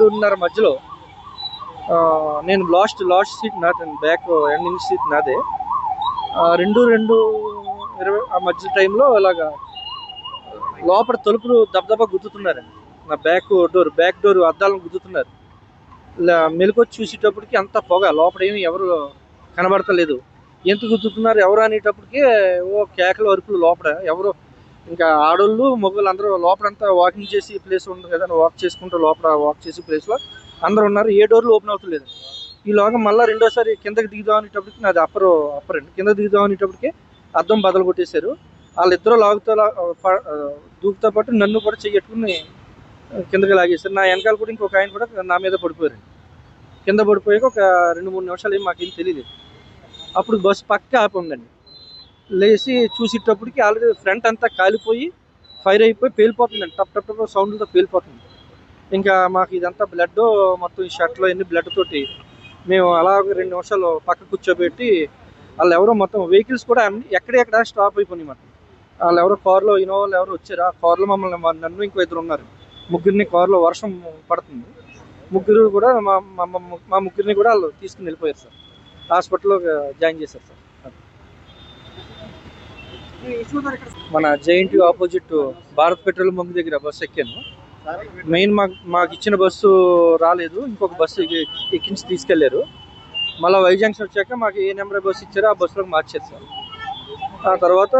2:30 మధ్యలో నేను last seat నాది, బ్యాక్ ఎండింగ్ సీట్ నాదే. 2:20 ఆ మధ్య టైంలో ఇలాగా లోపల తలుపులు దబదబా గుద్దుతున్నారండి. నా బ్యాక్ డోర్ అద్దాలను గుద్దుతున్నారు. ఇలా మెలుకొచ్చి చూసేటప్పటికి అంత పొగ, లోపల ఏమి ఎవరు కనబడతలేదు. ఎంత గుద్దుతున్నారు ఎవరు అనేటప్పటికి ఓ కేకలు అరుపులు లోపల. ఎవరు ఇంకా ఆడోళ్ళు మగవాళ్ళు అందరూ లోపలంతా వాకింగ్ చేసి ప్లేస్ ఉంది కదా, వాక్ చేసుకుంటూ లోపల వాక్ చేసే ప్లేస్లో అందరూ ఉన్నారు. ఏ డోర్లు ఓపెన్ అవుతలేదు. ఈలోగా మళ్ళీ రెండోసారి కిందకి దిగుదాం అనేటప్పటికి, నాది అప్పర్ అండి, కింద దిగుదాం అనేటప్పటికి అద్దం బదలు కొట్టేశారు. వాళ్ళిద్దరూ దూకుతో పాటు నన్ను కూడా చెయ్యట్టుకుని కిందకి లాగేశారు. నా వెనకాల కూడా ఇంకొక ఆయన కూడా నా మీద పడిపోయారు. కింద పడిపోయాక ఒక 2-3 నిమిషాలు ఏం మాకేం తెలియదు. అప్పుడు బస్సు పక్క ఆపి ఉందండి. లేచి చూసేటప్పటికి ఆల్రెడీ ఫ్రంట్ అంతా కాలిపోయి ఫైర్ అయిపోయి పేలిపోతుందండి. టప్ టప్ టప్ సౌండ్తో పేలిపోతుంది. ఇంకా మాకు ఇదంతా బ్లడ్, మొత్తం ఈ షర్ట్లో ఎన్ని బ్లడ్ తోటి మేము అలా 2 నిమిషాలు పక్క కూర్చోబెట్టి, వాళ్ళు ఎవరో మొత్తం వెహికల్స్ కూడా ఎక్కడెక్కడ స్టాప్ అయిపోయినాయి మాట. వాళ్ళు ఎవరో కారులో ఇన్నోవాళ్ళు ఎవరో వచ్చారు. ఆ కారులో నన్ను ఇంకో 2 ఉన్నారు. ముగ్గురిని కారులో, వర్షం పడుతుంది, ముగ్గురు కూడా మా ముగ్గురిని కూడా వాళ్ళు తీసుకుని వెళ్ళిపోయారు సార్. హాస్పిటల్లో జాయిన్ చేశారు సార్. మన JNT opposite Bharat petrol bunk దగ్గర బస్సు ఎక్కాను. మెయిన్ మాకు ఇచ్చిన బస్సు రాలేదు, ఇంకొక బస్సు ఎక్కించి తీసుకెళ్లారు. మళ్ళీ వైజంక్షన్ వచ్చాక మాకు ఏ నెంబర్ బస్సు ఇచ్చారో ఆ బస్సులోకి మార్చారు సార్. ఆ తర్వాత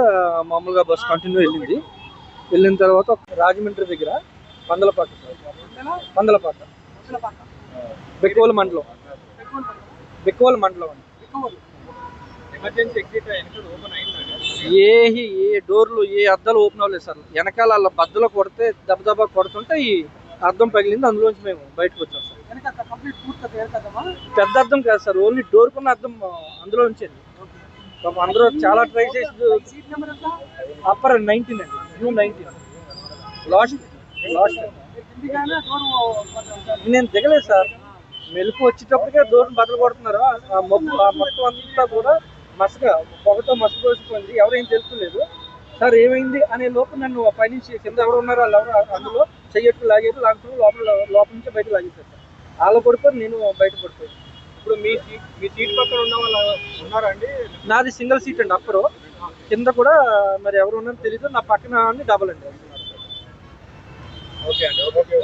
మామూలుగా బస్సు కంటిన్యూ వెళ్ళిన తర్వాత రాజమండ్రి దగ్గర పందలపాక బెక్కోల్ మండలం ఏ డోర్లు ఏ అద్దాలు ఓపెన్ అవ్వలేదు సార్. వెనకాల వాళ్ళ బద్దలు కొడితే దెబ్బ కొడుతుంటే ఈ అద్దం పగిలింది. అందులోంచి మేము బయటకు వచ్చాం సార్. పెద్ద అద్దం కాదు సార్, ఓన్లీ డోర్ కున్న అద్దం అందులో ఉంచండి. అందరూ చాలా ట్రై చేసి అప్పర్ 19 అండి, జూన్ 19 లాస్ట్ నేను దిగలేదు సార్. మెలకు వచ్చేటప్పటికే డోర్ని బద్దలు కొడుతున్నారు. ఆ మొత్తం అంతా కూడా పొగతో మసిపోసిపోయింది. ఎవరేం తెలుసుకోలేదు సార్. ఏమైంది అనే లోపు నన్ను పైనుంచి కింద ఎవరు ఉన్నారో వాళ్ళు ఎవరు అందులో చెయ్యట్లు లాగుతూ లోపల నుంచి బయట లాగేశారు సార్. వాళ్ళు పడిపోయి నేను బయట పడిపోయాను. ఇప్పుడు మీ సీట్ పక్కన ఉన్న వాళ్ళు ఉన్నారా అండి? నాది సింగిల్ సీట్ అండి, అప్పరు. కింద కూడా మరి ఎవరు ఉన్నారో తెలీదు. నా పక్కన డబల్ అండి. ఓకే అండి. ఓకే.